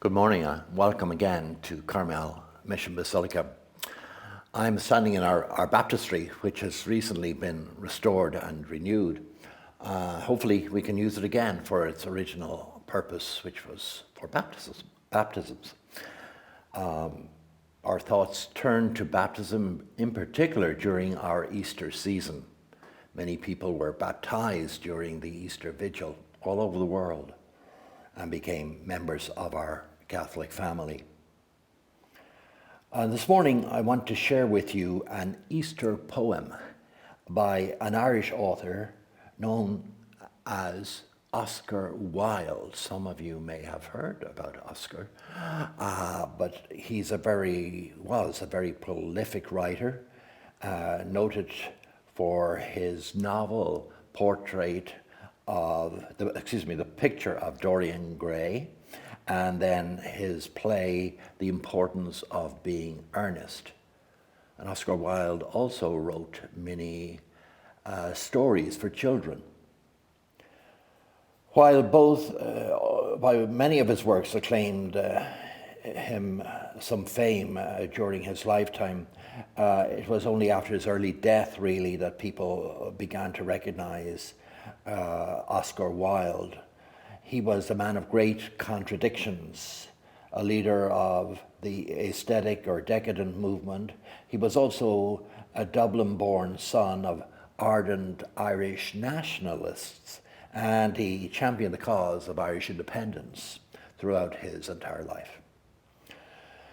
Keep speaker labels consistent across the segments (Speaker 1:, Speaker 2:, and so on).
Speaker 1: Good morning. Welcome again to Carmel Mission Basilica. I'm standing in our baptistry, which has recently been restored and renewed. Hopefully we can use it again for its original purpose, which was for baptisms. Our thoughts turn to baptism in particular during our Easter season. Many people were baptized during the Easter vigil all over the world and became members of our Catholic family. This morning I want to share with you an Easter poem by an Irish author known as Oscar Wilde. Some of you may have heard about Oscar, but was a very prolific writer, noted for his novel portrait of the picture of Dorian Gray, and then his play, The Importance of Being Earnest. And Oscar Wilde also wrote many stories for children. While many of his works acclaimed him some fame during his lifetime, it was only after his early death, really, that people began to recognize Oscar Wilde. He was a man of great contradictions, a leader of the aesthetic or decadent movement. He was also a Dublin-born son of ardent Irish nationalists, and he championed the cause of Irish independence throughout his entire life.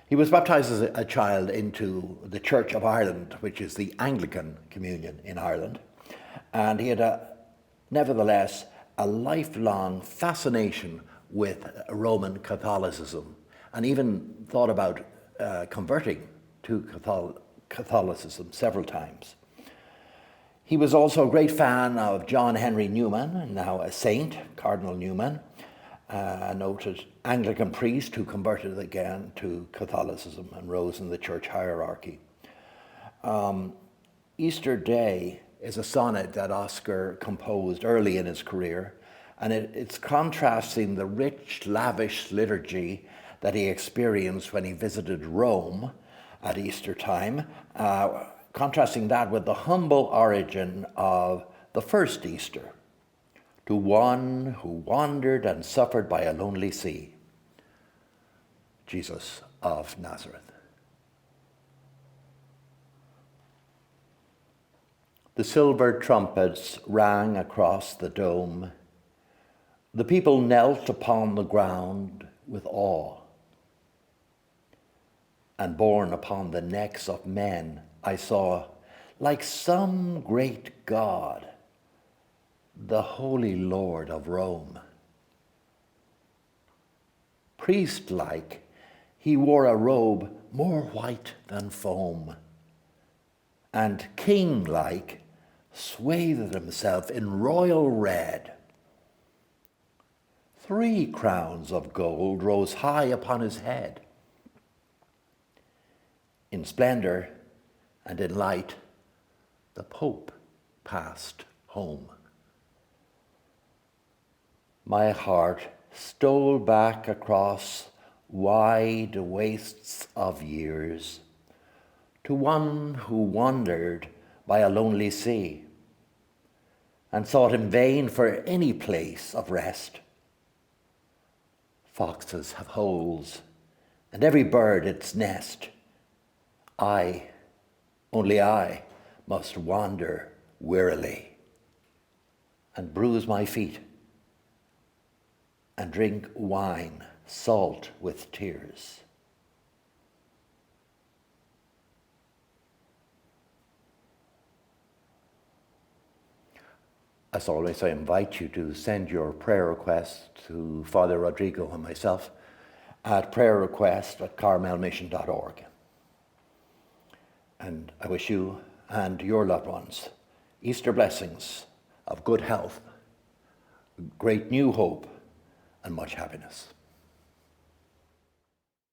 Speaker 1: He was baptized as a child into the Church of Ireland, which is the Anglican communion in Ireland, and he had nevertheless a lifelong fascination with Roman Catholicism, and even thought about converting to Catholicism several times. He was also a great fan of John Henry Newman, now a saint, Cardinal Newman, a noted Anglican priest who converted again to Catholicism and rose in the church hierarchy. Easter Day is a sonnet that Oscar composed early in his career, and it's contrasting the rich, lavish liturgy that he experienced when he visited Rome at Easter time, contrasting that with the humble origin of the first Easter, to one who wandered and suffered by a lonely sea, Jesus of Nazareth. The silver trumpets rang across the dome. The people knelt upon the ground with awe. And borne upon the necks of men, I saw, like some great god, the Holy Lord of Rome. Priest-like, he wore a robe more white than foam, and king-like, swathed himself in royal red. 3 crowns of gold rose high upon his head. In splendor and in light, the Pope passed home. My heart stole back across wide wastes of years to one who wandered by a lonely sea and sought in vain for any place of rest. Foxes have holes, and every bird its nest. Only I, must wander wearily and bruise my feet and drink wine salt with tears. As always, I invite you to send your prayer requests to Father Rodrigo and myself at prayerrequest@carmelmission.org. And I wish you and your loved ones Easter blessings of good health, great new hope, and much happiness.